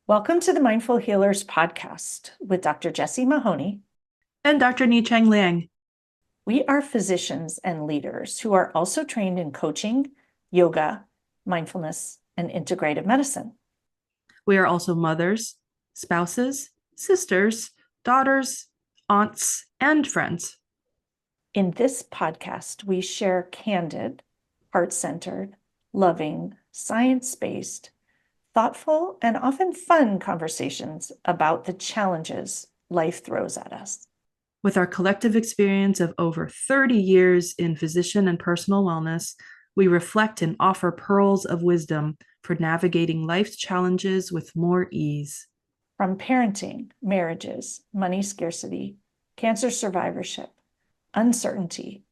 Welcome to the Mindful Healers podcast with Dr. Jessie Mahoney. And Dr. Ni-Cheng Liang. We are physicians and leaders who are also trained in coaching, yoga, mindfulness, and integrative medicine. We are also mothers, spouses, sisters, daughters, aunts, and friends. In this podcast, we share candid, heart-centered, loving, science-based, thoughtful, and often fun conversations about the challenges life throws at us. With our collective experience of over 30 years in physician and personal wellness, we reflect and offer pearls of wisdom for navigating life's challenges with more ease. From parenting, marriages, money scarcity, cancer survivorship, uncertainty,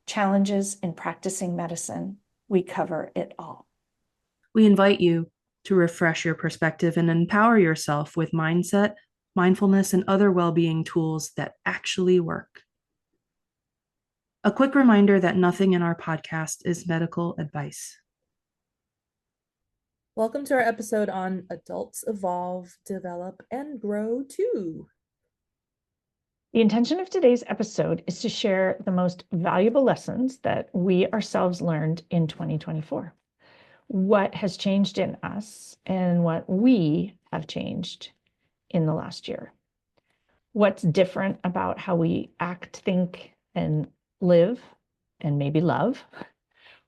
challenges in practicing medicine, we cover it all. We invite you to refresh your perspective and empower yourself with mindset, mindfulness, and other well-being tools that actually work. A quick reminder that nothing in our podcast is medical advice. Welcome to our episode on Adults Evolve, Develop, and Grow Too. The intention of today's episode is to share the most valuable lessons that we ourselves learned in 2024. What has changed in us and what we have changed in the last year. What's different about how we act, think, and live, and maybe love.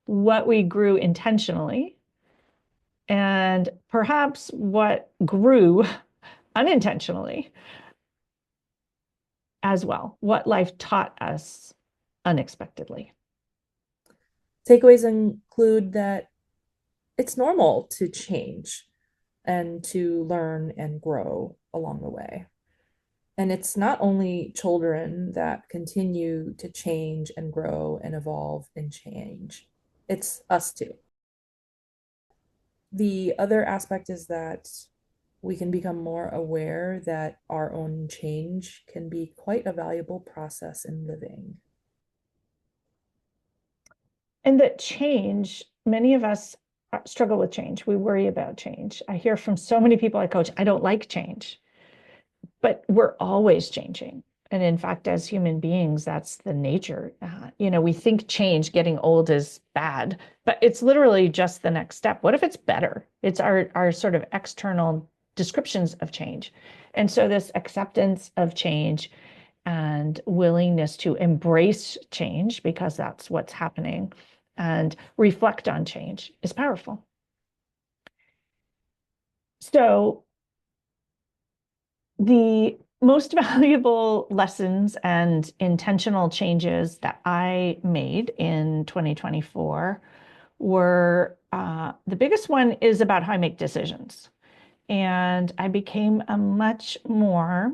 What we grew intentionally, and perhaps what grew unintentionally as well. What life taught us unexpectedly. Takeaways include that it's normal to change and to learn and grow along the way. And it's not only children that continue to change and grow and evolve and change. It's us too. The other aspect is that we can become more aware that our own change can be quite a valuable process in living. And that change, many of us struggle with change. We worry about change. I hear from so many people I coach, I don't like change. But we're always changing. And in fact, as human beings, that's the nature. We think change, getting old, is bad, but it's literally just the next step. What if it's better? It's our sort of external descriptions of change. And so this acceptance of change and willingness to embrace change, because that's what's happening, and reflect on change is powerful. So the most valuable lessons and intentional changes that I made in 2024 were, the biggest one is about how I make decisions. And I became a much more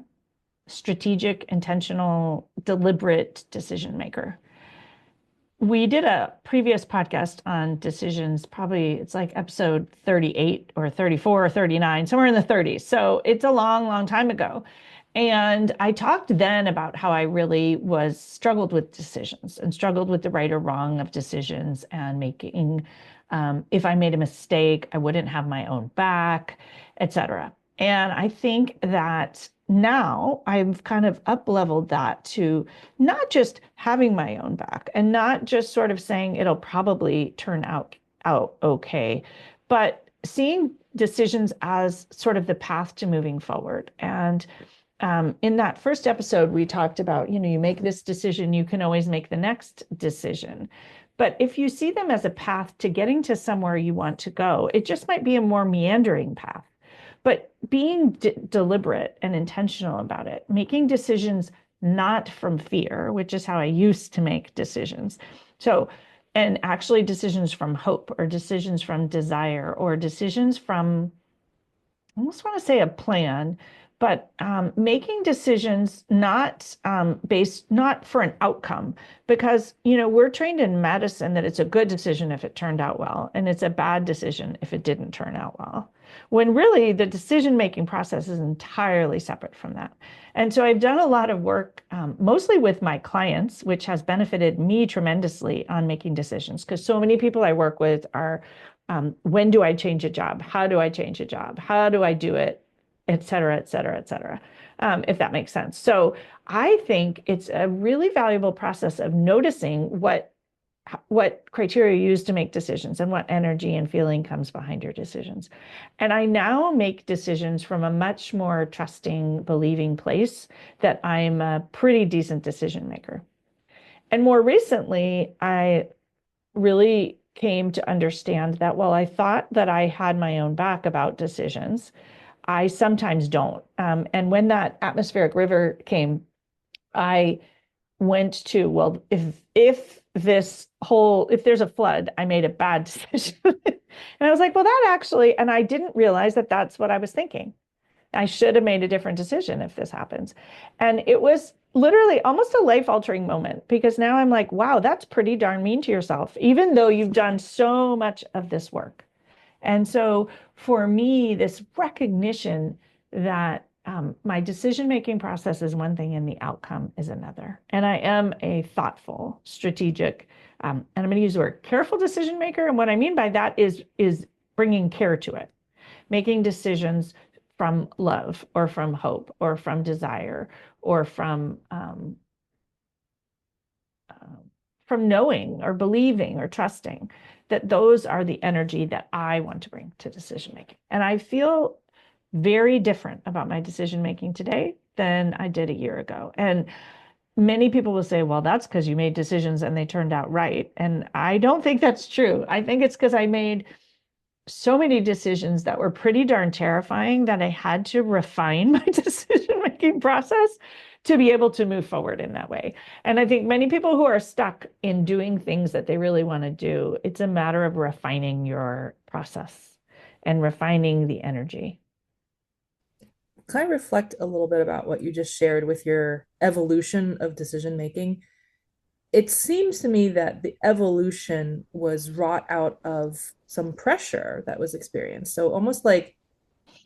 strategic, intentional, deliberate decision maker. We did a previous podcast on decisions, probably it's like episode 38 or 34 or 39, somewhere in the 30s. So it's a long, long time ago. And I talked then about how I really struggled with decisions and struggled with the right or wrong of decisions and making, if I made a mistake, I wouldn't have my own back, etc. And I think that now I've kind of up-leveled that to not just having my own back and not just sort of saying it'll probably turn out okay, but seeing decisions as sort of the path to moving forward. And in that first episode, we talked about, you make this decision, you can always make the next decision. But if you see them as a path to getting to somewhere you want to go, it just might be a more meandering path. But being deliberate and intentional about it, making decisions not from fear, which is how I used to make decisions. So, and actually decisions from hope, or decisions from desire, or decisions from, I almost want to say, a plan, but making decisions not not for an outcome, because we're trained in medicine that it's a good decision if it turned out well, and it's a bad decision if it didn't turn out well, when really the decision-making process is entirely separate from that. And so I've done a lot of work, mostly with my clients, which has benefited me tremendously on making decisions, because so many people I work with are When do I change a job? How do I change a job? How do I do it? Et cetera, et cetera, et cetera. If that makes sense. So I think it's a really valuable process of noticing what criteria you use to make decisions and what energy and feeling comes behind your decisions. And I now make decisions from a much more trusting, believing place that I'm a pretty decent decision maker. And more recently, I really came to understand that while I thought that I had my own back about decisions, I sometimes don't. And when that atmospheric river came, I went to, well, if there's a flood, I made a bad decision. And I was like, well, that actually, and I didn't realize that that's what I was thinking. I should have made a different decision if this happens. And it was literally almost a life-altering moment, because now I'm like, wow, that's pretty darn mean to yourself, even though you've done so much of this work. And so for me, this recognition that my decision-making process is one thing and the outcome is another. And I am a thoughtful, strategic, and I'm going to use the word careful decision maker. And what I mean by that is bringing care to it, making decisions from love or from hope or from desire or from knowing or believing or trusting that those are the energy that I want to bring to decision making. And I feel very different about my decision making today than I did a year ago. And many people will say, well, that's because you made decisions and they turned out right. And I don't think that's true. I think it's because I made so many decisions that were pretty darn terrifying that I had to refine my decision-making process to be able to move forward in that way. And I think many people who are stuck in doing things that they really want to do, it's a matter of refining your process and refining the energy. Can I reflect a little bit about what you just shared with your evolution of decision making? It seems to me that the evolution was wrought out of some pressure that was experienced. So almost like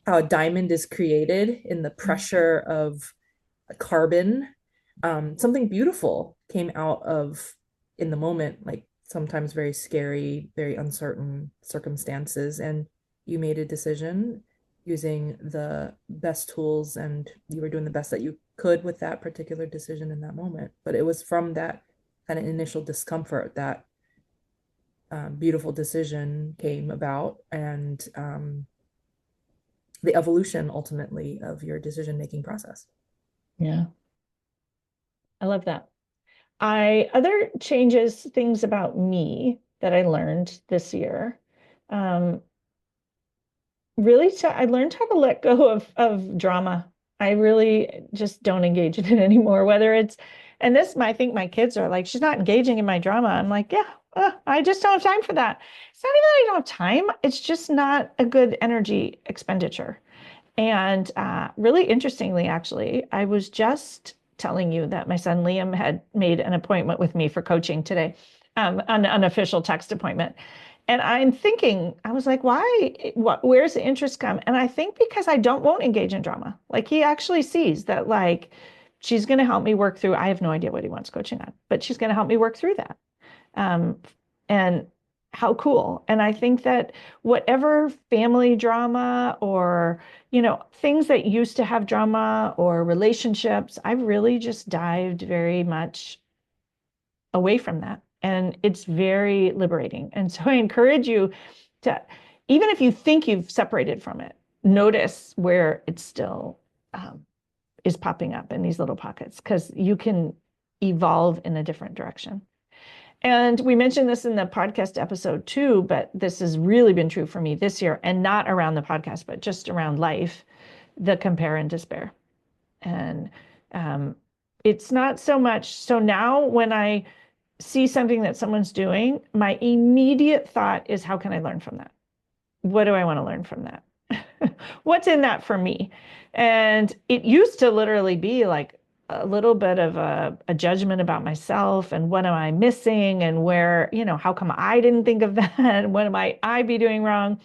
how a diamond is created in the pressure of a carbon, something beautiful came out of in the moment, like sometimes very scary, very uncertain circumstances, and you made a decision using the best tools, and you were doing the best that you could with that particular decision in that moment. But it was from that kind of initial discomfort that beautiful decision came about, and the evolution ultimately of your decision making process. Yeah. I love that. Other changes, things about me that I learned this year. Really, I learned how to let go of drama. I really just don't engage in it anymore. Whether it's, and this, I think my kids are like, she's not engaging in my drama. I'm like, yeah, I just don't have time for that. It's not even that I don't have time. It's just not a good energy expenditure. And really interestingly, actually, I was just telling you that my son Liam had made an appointment with me for coaching today, an unofficial text appointment. And I'm thinking, I was like, why? Where's the interest come? And I think because I won't engage in drama. Like he actually sees that, like, she's going to help me work through. I have no idea what he wants coaching on, but she's going to help me work through that. And how cool. And I think that whatever family drama or, things that used to have drama or relationships, I've really just dived very much away from that. And it's very liberating. And so I encourage you to, even if you think you've separated from it, notice where it still is popping up in these little pockets, because you can evolve in a different direction. And we mentioned this in the podcast episode too, but this has really been true for me this year, and not around the podcast, but just around life, the compare and despair. And it's not so much. So now when I see something that someone's doing, my immediate thought is, how can I learn from that? What do I want to learn from that? What's in that for me? And it used to literally be like a little bit of a judgment about myself and what am I missing and where, how come I didn't think of that? And what might I be doing wrong?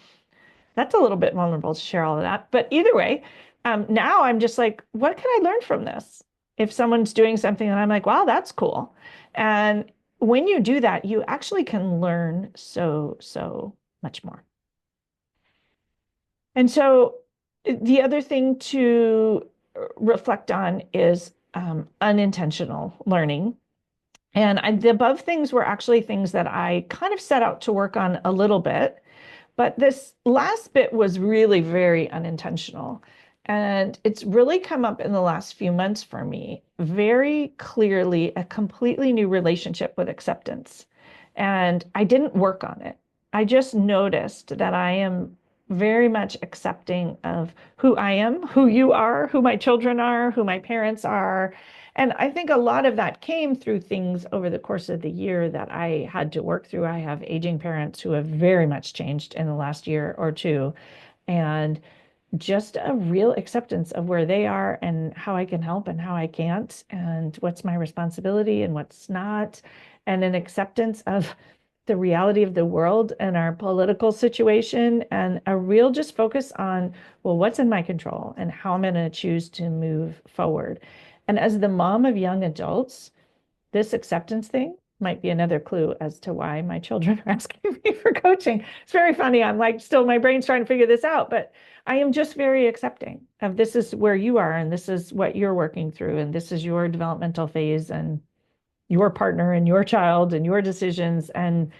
That's a little bit vulnerable to share all of that. But either way, now I'm just like, what can I learn from this? If someone's doing something and I'm like, wow, that's cool. And when you do that, you actually can learn so much more. And so the other thing to reflect on is unintentional learning. And the above things were actually things that I kind of set out to work on a little bit. But this last bit was really very unintentional. And it's really come up in the last few months for me, very clearly a completely new relationship with acceptance. And I didn't work on it. I just noticed that I am very much accepting of who I am, who you are, who my children are, who my parents are. And I think a lot of that came through things over the course of the year that I had to work through. I have aging parents who have very much changed in the last year or two, and just a real acceptance of where they are and how I can help and how I can't, and what's my responsibility and what's not, and an acceptance of the reality of the world and our political situation, and a real just focus on, well, what's in my control and how I'm going to choose to move forward. And as the mom of young adults, this acceptance thing might be another clue as to why my children are asking me for coaching. It's very funny. I'm like, still, my brain's trying to figure this out, but I am just very accepting of this is where you are, and this is what you're working through, and this is your developmental phase, and your partner, and your child, and your decisions. And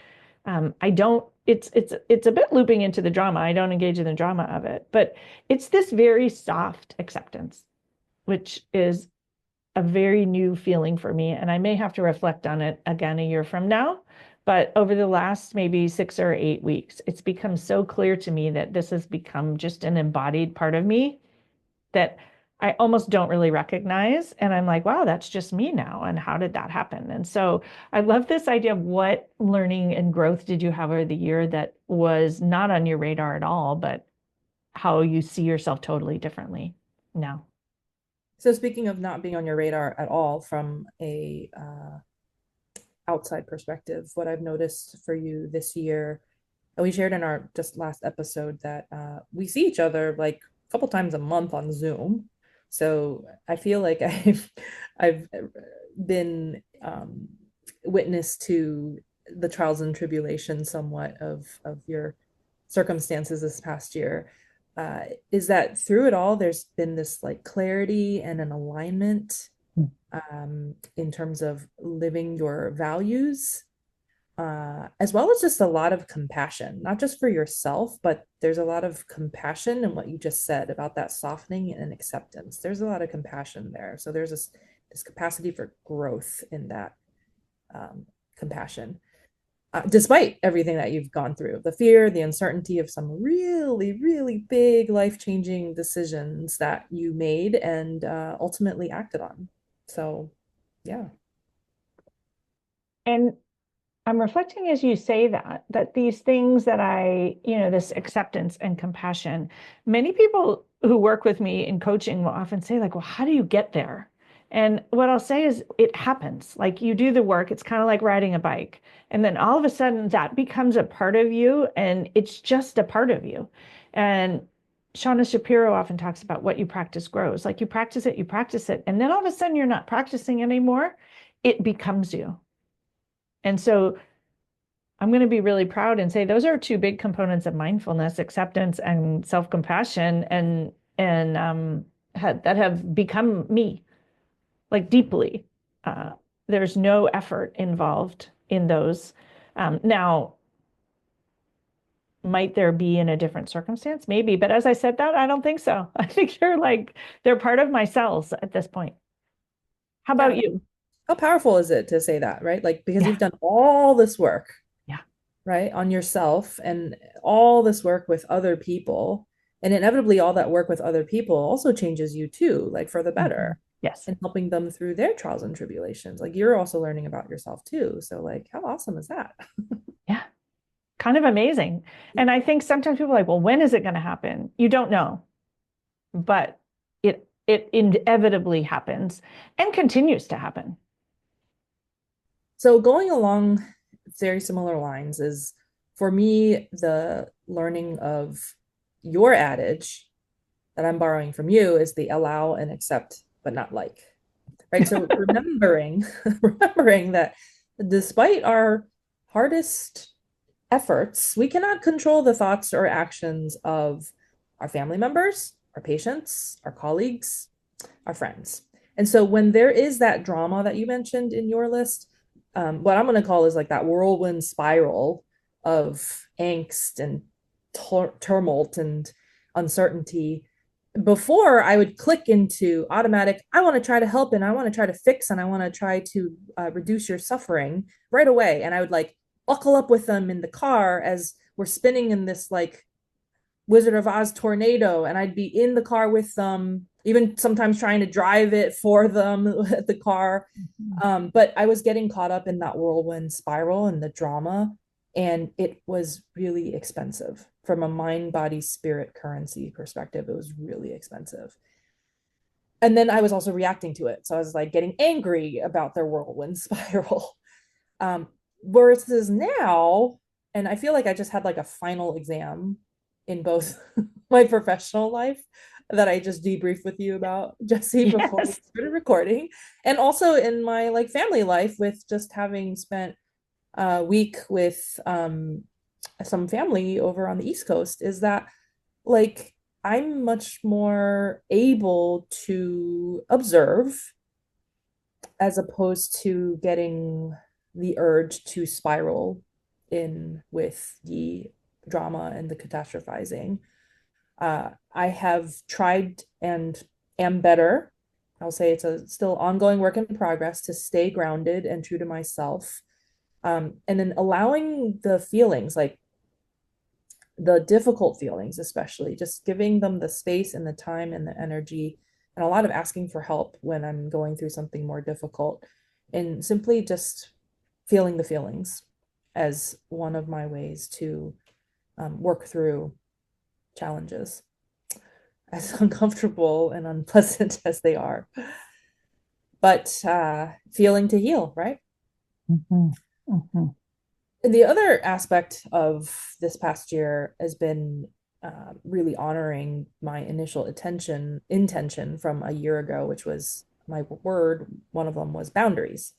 I don't, it's a bit looping into the drama. I don't engage in the drama of it, but it's this very soft acceptance, which is a very new feeling for me. And I may have to reflect on it again a year from now. But over the last maybe 6 or 8 weeks, it's become so clear to me that this has become just an embodied part of me that I almost don't really recognize. And I'm like, wow, that's just me now. And how did that happen? And so I love this idea of what learning and growth did you have over the year that was not on your radar at all, but how you see yourself totally differently now. So speaking of not being on your radar at all from a outside perspective, what I've noticed for you this year, and we shared in our just last episode that we see each other like a couple times a month on Zoom. So I feel like I've been witness to the trials and tribulations somewhat of your circumstances this past year. Is that through it all, there's been this like clarity and an alignment in terms of living your values, as well as just a lot of compassion, not just for yourself, but there's a lot of compassion in what you just said about that softening and acceptance. There's a lot of compassion there. So there's this capacity for growth in that compassion. Despite everything that you've gone through, the fear, the uncertainty of some really, really big life-changing decisions that you made and ultimately acted on. So, yeah. And I'm reflecting as you say that these things that this acceptance and compassion, many people who work with me in coaching will often say, like, well, how do you get there? And what I'll say is it happens. Like you do the work, it's kind of like riding a bike. And then all of a sudden that becomes a part of you, and it's just a part of you. And Shauna Shapiro often talks about what you practice grows. Like you practice it, and then all of a sudden you're not practicing anymore. It becomes you. And so I'm going to be really proud and say those are two big components of mindfulness: acceptance and self-compassion, that have become me, like deeply. There's no effort involved in those. Now, might there be in a different circumstance? Maybe, but as I said that, I don't think so. I think they're part of my cells at this point. How Yeah. about you? How powerful is it to say that, right? Like, because Yeah. you've done all this work, Yeah. right, on yourself and all this work with other people. And inevitably, all that work with other people also changes you too, like for the better, Yes. and helping them through their trials and tribulations. Like, you're also learning about yourself too. So, like, how awesome is that? Yeah. Kind of amazing. And I think sometimes people are like, well, when is it going to happen? You don't know, but it inevitably happens and continues to happen. So, going along very similar lines is for me the learning of your adage that I'm borrowing from you is the allow and accept, but not like, right? So remembering that despite our hardest efforts, we cannot control the thoughts or actions of our family members, our patients, our colleagues, our friends. And so when there is that drama that you mentioned in your list, what I'm going to call is like that whirlwind spiral of angst and tumult and uncertainty. Before I would click into automatic, I want to try to help and I want to try to fix and I want to try to reduce your suffering right away. And I would like buckle up with them in the car as we're spinning in this like Wizard of Oz tornado, and I'd be in the car with them, even sometimes trying to drive it for them at the car. But I was getting caught up in that whirlwind spiral and the drama, and it was really expensive from a mind, body, spirit currency perspective. It was really expensive. And then I was also reacting to it. So I was like getting angry about their whirlwind spiral. Um, Versus now, and I feel like I just had like a final exam in both my professional life that I just debriefed with you about, Jessie, before we Yes. started recording, and also in my like family life with just having spent a week with some family over on the East Coast, is that like I'm much more able to observe as opposed to getting the urge to spiral in with the drama and the catastrophizing. I have tried and am better. I'll say it's a still ongoing work in progress to stay grounded and true to myself. And then allowing the feelings, like the difficult feelings, especially, just giving them the space and the time and the energy, and a lot of asking for help when I'm going through something more difficult, and simply just feeling the feelings as one of my ways to work through challenges, as uncomfortable and unpleasant as they are. But feeling to heal, right? Mhm. Mhm. The other aspect of this past year has been really honoring my initial intention from a year ago, which was my word. One of them was boundaries.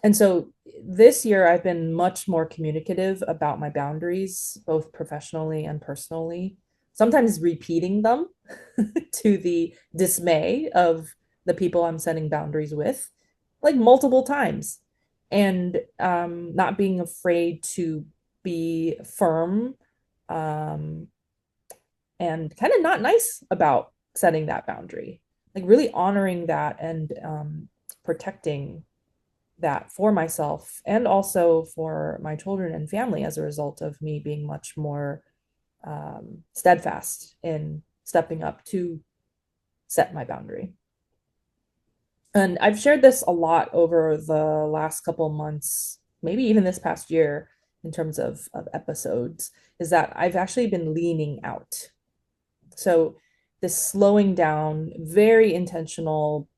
And so this year, I've been much more communicative about my boundaries, both professionally and personally, sometimes repeating them to the dismay of the people I'm setting boundaries with, like multiple times, and not being afraid to be firm um, and kind of not nice about setting that boundary, like really honoring that and protecting that for myself and also for my children and family as a result of me being much more steadfast in stepping up to set my boundary. And I've shared this a lot over the last couple months, maybe even this past year, in terms of episodes, is that I've actually been leaning out. So this slowing down, very intentional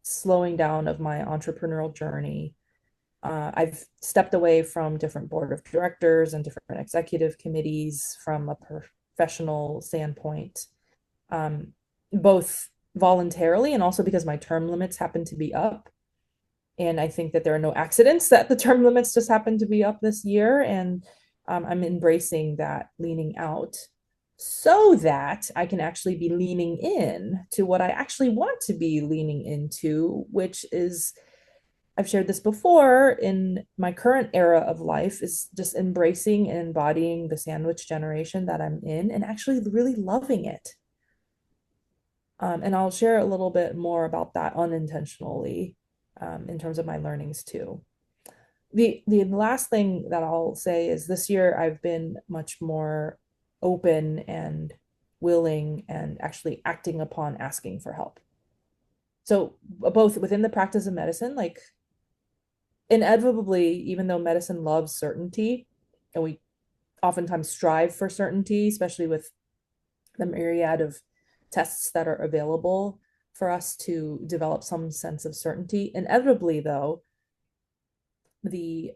slowing down of my entrepreneurial journey. I've stepped away from different board of directors and different executive committees from a professional standpoint, um, both voluntarily and also because my term limits happen to be up. And I think that there are no accidents that the term limits just happen to be up this year. And I'm embracing that leaning out so that I can actually be leaning in to what I actually want to be leaning into, which is, I've shared this before, in my current era of life, is just embracing and embodying the sandwich generation that I'm in and actually really loving it. And I'll share a little bit more about that unintentionally in terms of my learnings too. The last thing that I'll say is this year I've been much more open and willing and actually acting upon asking for help. So both within the practice of medicine, like inevitably, even though medicine loves certainty, and we oftentimes strive for certainty, especially with the myriad of tests that are available for us to develop some sense of certainty. Inevitably, though, the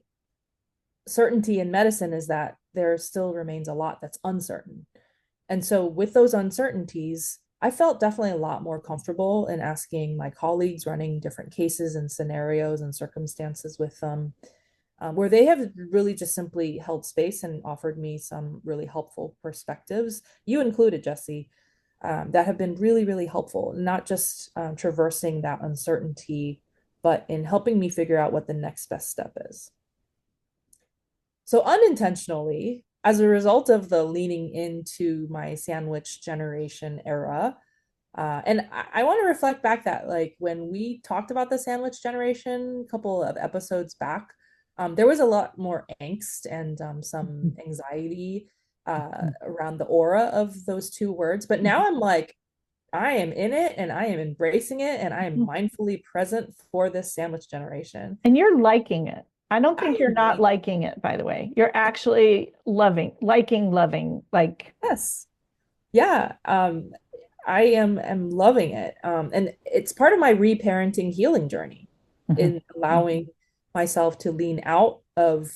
certainty in medicine is that there still remains a lot that's uncertain. And so, with those uncertainties, I felt definitely a lot more comfortable in asking my colleagues running different cases and scenarios and circumstances with them where they have really just simply held space and offered me some really helpful perspectives, you included, Jessie, that have been really, really helpful, not just traversing that uncertainty, but in helping me figure out what the next best step is. So, unintentionally, as a result of the leaning into my sandwich generation era, and I want to reflect back that, like, when we talked about the sandwich generation a couple of episodes back, there was a lot more angst and some anxiety around the aura of those two words. But now I'm like, I am in it and I am embracing it and I am mindfully present for this sandwich generation. And you're liking it. I don't I think you're am not liking it, by the way. You're actually loving, like, yes. Yeah. I am loving it. And it's part of my reparenting healing journey mhm. in allowing myself to lean out of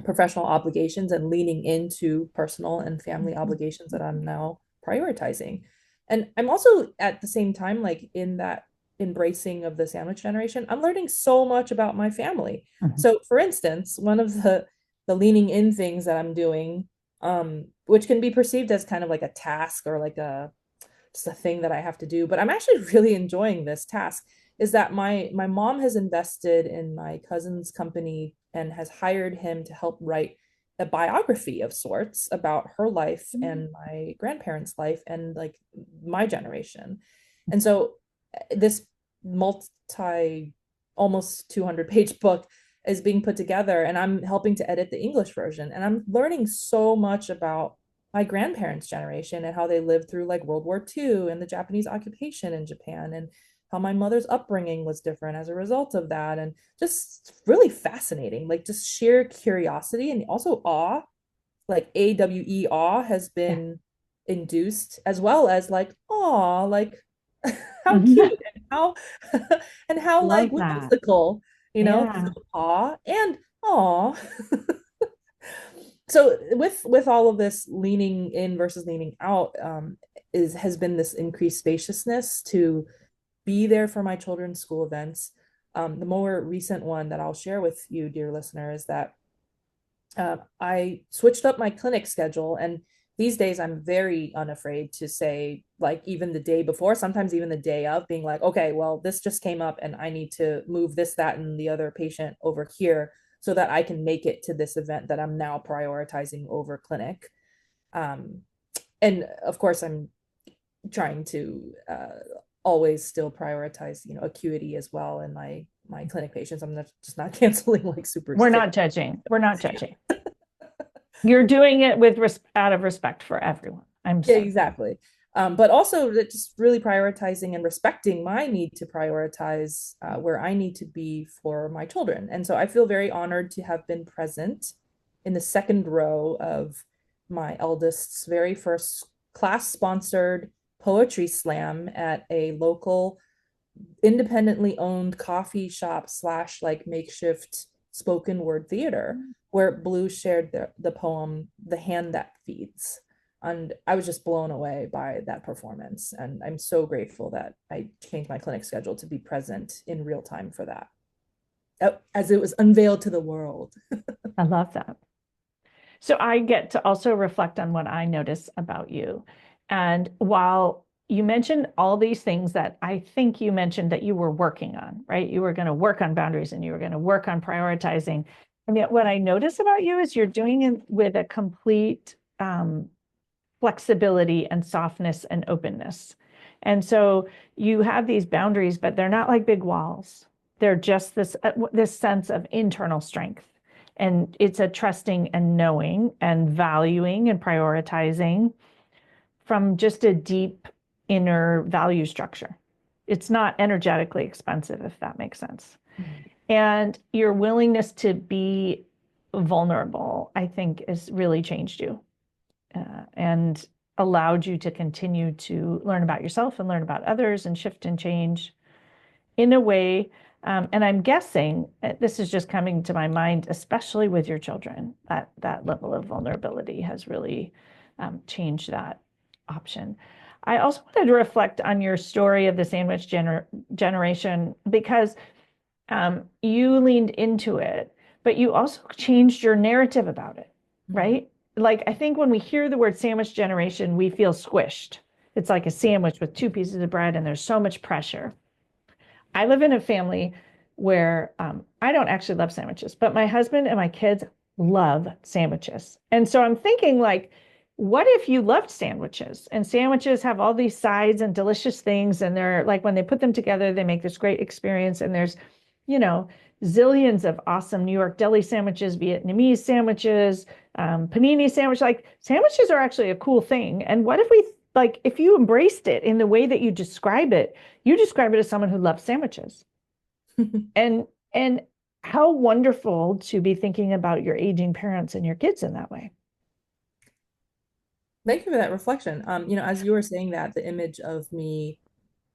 professional obligations and leaning into personal and family obligations that I'm now prioritizing. And I'm also at the same time, like in that embracing of the sandwich generation, I'm learning so much about my family. Mhm. So for instance, one of the leaning in things that I'm doing, which can be perceived as kind of like a task or like a just a thing that I have to do, but I'm actually really enjoying this task, is that my mom has invested in my cousin's company and has hired him to help write a biography of sorts about her life and my grandparents' life and like my generation. And so this multi almost 200-page book is being put together and I'm helping to edit the English version and I'm learning so much about my grandparents' generation and how they lived through like World War II and the Japanese occupation in Japan and how my mother's upbringing was different as a result of that. And just really fascinating, like just sheer curiosity and also awe, like AWE awe has Yeah. been induced, as well as like, awe, like how cute Mhm. and how and how like Love that. whimsical, Yeah. so awe and awe. So with all of this leaning in versus leaning out, is has been this increased spaciousness to be there for my children's school events. The more recent one that I'll share with you, dear listener, is that I switched up my clinic schedule. And these days, I'm very unafraid to say, like, even the day before, sometimes even the day of, being like, okay, well, this just came up and I need to move this, that, and the other patient over here so that I can make it to this event that I'm now prioritizing over clinic. Um, and of course, I'm trying to always still prioritize, acuity as well in my clinic patients. I'm just not canceling like super We're sick. not judging. We're not judging. You're doing it with out of respect for everyone. I'm Yeah, sorry. exactly. But also just really prioritizing and respecting my need to prioritize where I need to be for my children. And so I feel very honored to have been present in the second row of my eldest's very first class-sponsored poetry slam at a local independently owned coffee shop slash like makeshift spoken word theater where Blue shared the poem The Hand That Feeds. And I was just blown away by that performance. And I'm so grateful that I changed my clinic schedule to be present in real time for that as it was unveiled to the world. I love that. So I get to also reflect on what I notice about you. And while you mentioned all these things that I think you mentioned that you were working on, right? You were going to work on boundaries and you were going to work on prioritizing. And yet what I notice about you is you're doing it with a complete flexibility and softness and openness. And so you have these boundaries, but they're not like big walls. They're just this sense of internal strength. And it's a trusting and knowing and valuing and prioritizing from just a deep inner value structure. It's not energetically expensive, if that makes sense. And your willingness to be vulnerable, I think, has really changed you and allowed you to continue to learn about yourself and learn about others and shift and change in a way. And I'm guessing this is just coming to my mind, especially with your children, that level of vulnerability has really changed that option. I also wanted to reflect on your story of the sandwich generation because you leaned into it, but you also changed your narrative about it, Mhm. right? Like, I think when we hear the word sandwich generation, we feel squished. It's like a sandwich with two pieces of bread, and there's so much pressure. I live in a family where I don't actually love sandwiches, but my husband and my kids love sandwiches. And so I'm thinking, like, what if you loved sandwiches? And sandwiches have all these sides and delicious things. And they're like, when they put them together, they make this great experience. And there's, you know, zillions of awesome New York deli sandwiches, Vietnamese sandwiches, panini sandwich. Like, sandwiches are actually a cool thing. And what if we, like, if you embraced it in the way that you describe it as someone who loves sandwiches. And and how wonderful to be thinking about your aging parents and your kids in that way. Thank you for that reflection. As you were saying that, the image of me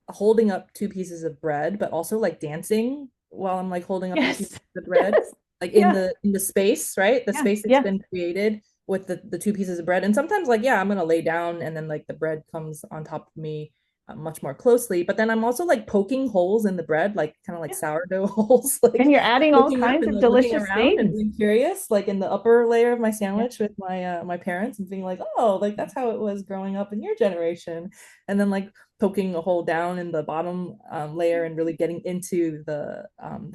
holding up two pieces of bread, but also like dancing while I'm like holding up the two Yes. pieces of bread, Yes. like in Yeah. the space, right? The Yeah. space that's Yeah. been created with the two pieces of bread. And sometimes like, yeah, I'm gonna lay down and then like the bread comes on top of me much more closely. But then I'm also like poking holes in the bread, like kind of like Yeah. sourdough holes, And like you're adding all looking up kinds and of like looking delicious around and things. being curious, like in the upper layer of my Yeah. sandwich with my parents and being like, oh, like that's how it was growing up in your generation. And then like poking a hole down in the bottom layer and really getting into the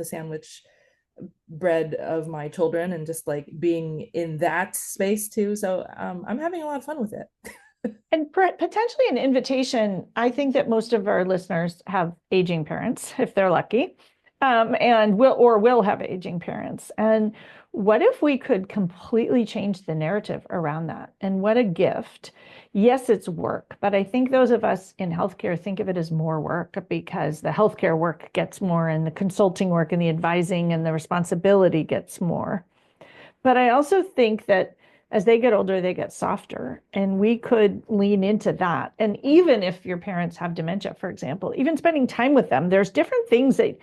sandwich bread of my children and just like being in that space too. So I'm having a lot of fun with it. And potentially an invitation. I think that most of our listeners have aging parents, if they're lucky, and will have aging parents. And what if we could completely change the narrative around that? And what a gift. Yes, it's work, but I think those of us in healthcare think of it as more work because the healthcare work gets more, and the consulting work and the advising and the responsibility gets more. But I also think that as they get older, they get softer, and we could lean into that. And even if your parents have dementia, for example, even spending time with them, there's different things that,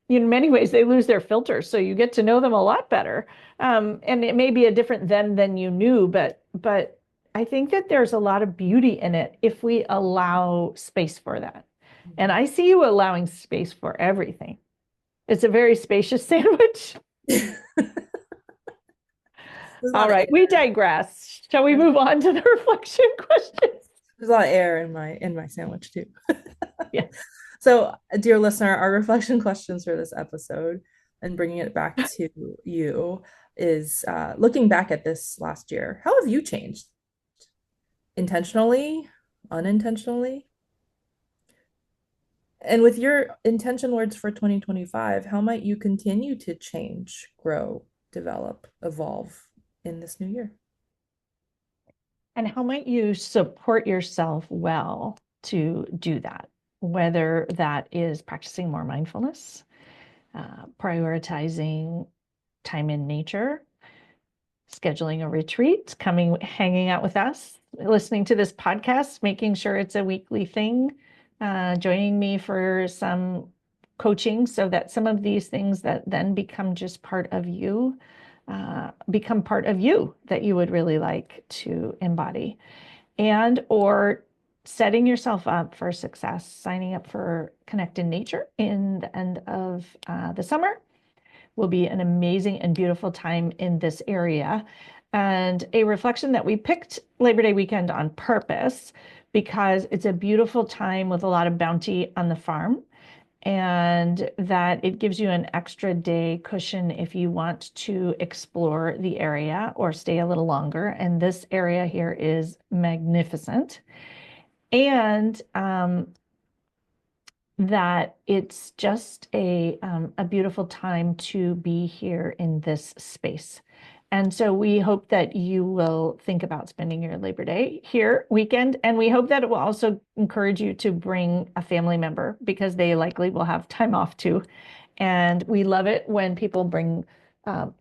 in many ways, they lose their filters. So you get to know them a lot better. And it may be a different them than you knew, but I think that there's a lot of beauty in it if we allow space for that. And I see you allowing space for everything. It's a very spacious sandwich. There's a All lot of right, we air. digress. Shall we move on to the reflection questions? There's a lot of air in my sandwich too. Yeah. So, dear listener, our reflection questions for this episode and bringing it back to you is looking back at this last year. How have you changed? Intentionally, unintentionally? And with your intention words for 2025, how might you continue to change, grow, develop, evolve in this new year? And how might you support yourself well to do that? Whether that is practicing more mindfulness, prioritizing time in nature, scheduling a retreat, hanging out with us, listening to this podcast, making sure it's a weekly thing, joining me for some coaching so that some of these things that then become just part of you become part of you that you would really like to embody, and or setting yourself up for success, signing up for Connect in Nature in the end of the summer will be an amazing and beautiful time in this area. And a reflection that we picked Labor Day weekend on purpose because it's a beautiful time with a lot of bounty on the farm, and that it gives you an extra day cushion if you want to explore the area or stay a little longer. And this area here is magnificent. And that it's just a beautiful time to be here in this space. And so we hope that you will think about spending your Labor Day here weekend. And we hope that it will also encourage you to bring a family member because they likely will have time off too. And we love it when people bring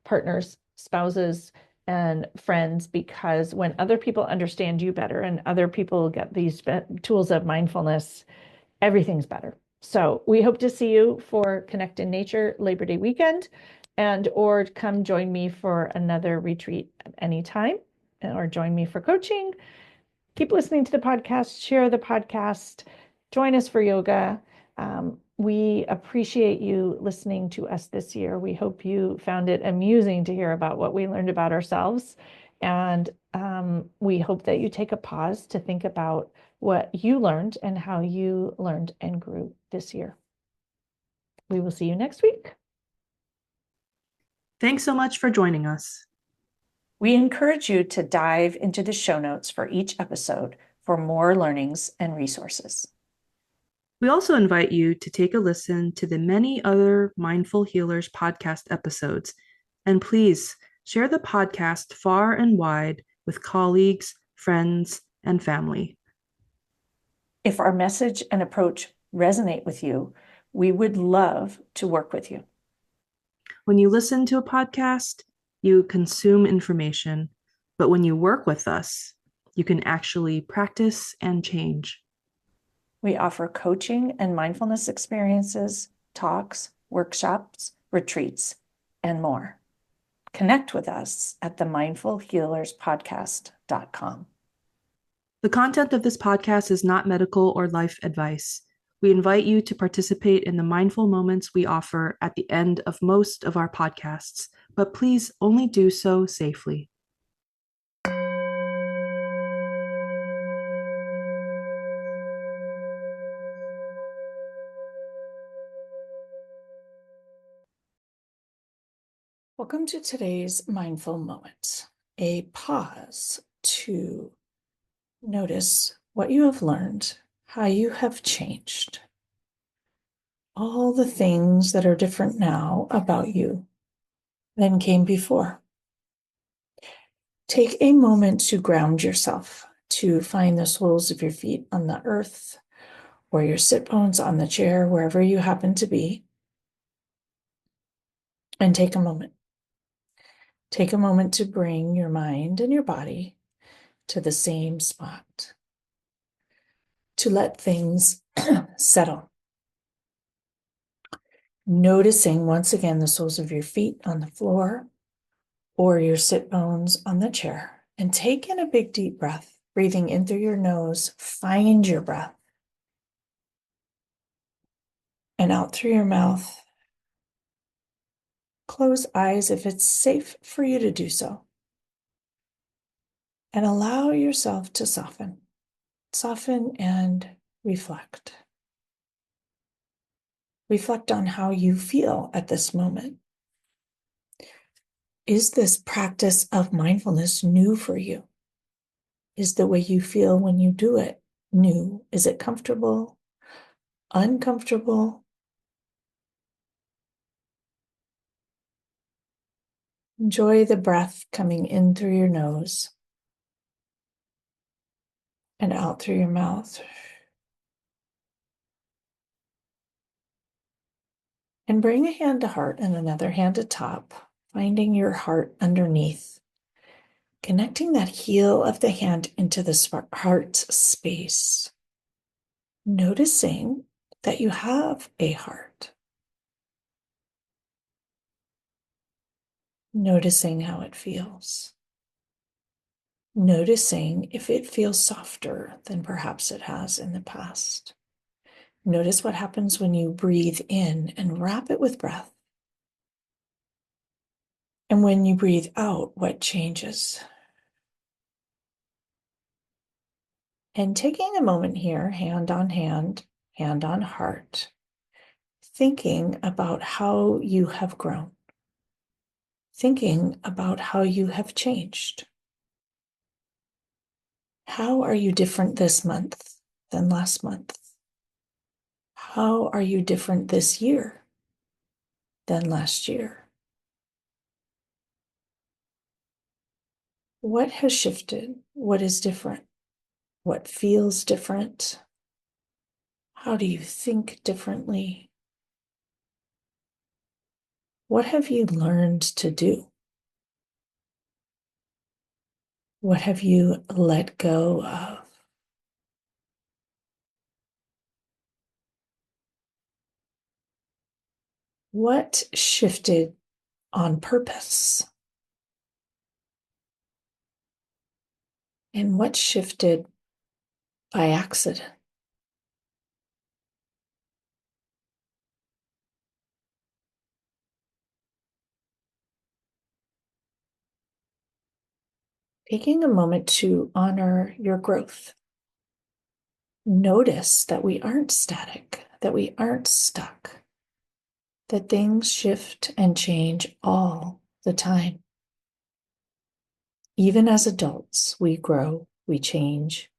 partners, spouses, and friends, because when other people understand you better and other people get these tools of mindfulness, everything's better. So we hope to see you for Connect in Nature Labor Day weekend, and or come join me for another retreat at any time, or join me for coaching. Keep listening to the podcast, share the podcast, join us for yoga. We appreciate you listening to us this year. We hope you found it amusing to hear about what we learned about ourselves. And we hope that you take a pause to think about what you learned and how you learned and grew this year. We will see you next week. Thanks so much for joining us. We encourage you to dive into the show notes for each episode for more learnings and resources. We also invite you to take a listen to the many other Mindful Healers podcast episodes. And please share the podcast far and wide with colleagues, friends, and family. If our message and approach resonate with you, we would love to work with you. When you listen to a podcast, you consume information, but when you work with us, you can actually practice and change. We offer coaching and mindfulness experiences, talks, workshops, retreats, and more. Connect with us at themindfulhealerspodcast.com. The content of this podcast is not medical or life advice. We invite you to participate in the mindful moments we offer at the end of most of our podcasts, but please only do so safely. Welcome to today's mindful moment, a pause to notice what you have learned, how you have changed, all the things that are different now about you than came before. Take a moment to ground yourself, to find the soles of your feet on the earth or your sit bones on the chair, wherever you happen to be, and take a moment. Take a moment to bring your mind and your body to the same spot, to let things settle. Noticing once again the soles of your feet on the floor or your sit bones on the chair, and take in a big deep breath, breathing in through your nose. Find your breath, and out through your mouth. Close eyes if it's safe for you to do so, and allow yourself to soften. Soften and reflect. Reflect on how you feel at this moment. Is this practice of mindfulness new for you? Is the way you feel when you do it new? Is it comfortable? Uncomfortable? Enjoy the breath coming in through your nose and out through your mouth. And bring a hand to heart and another hand to top, finding your heart underneath, connecting that heel of the hand into the heart space, noticing that you have a heart, noticing how it feels, noticing if it feels softer than perhaps it has in the past. Notice what happens when you breathe in and wrap it with breath. And when you breathe out, what changes? And taking a moment here, hand on heart, thinking about how you have grown, thinking about how you have changed. How are you different this month than last month? How are you different this year than last year? What has shifted? What is different? What feels different? How do you think differently? What have you learned to do? What have you let go of? What shifted on purpose? And what shifted by accident? taking a moment to honor your growth. Notice that we aren't static, that we aren't stuck, that things shift and change all the time. Even as adults, we grow, we change,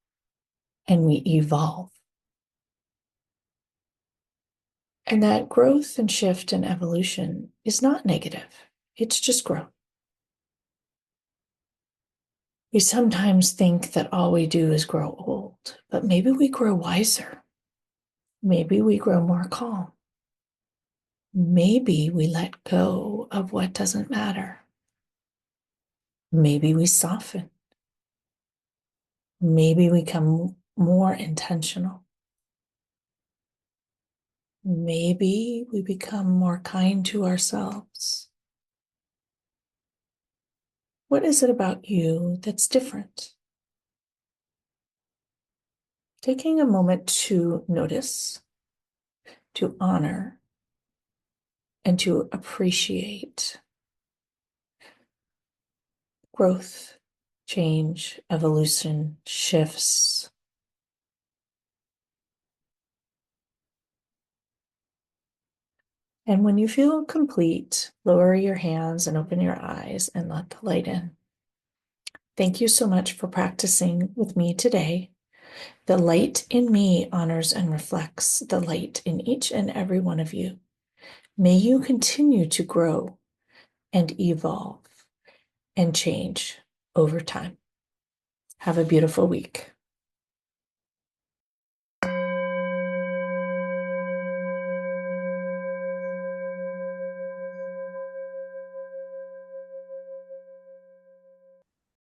and we evolve. And that growth and shift and evolution is not negative, it's just growth. We sometimes think that all we do is grow old, but maybe we grow wiser. Maybe we grow more calm. Maybe we let go of what doesn't matter. Maybe we soften. Maybe we become more intentional. Maybe we become more kind to ourselves. What is it about you that's different? Taking a moment to notice, to honor, and to appreciate growth, change, evolution, shifts. And when you feel complete, lower your hands and open your eyes and let the light in. Thank you so much for practicing with me today. The light in me honors and reflects the light in each and every one of you. May you continue to grow and evolve and change over time. Have a beautiful week.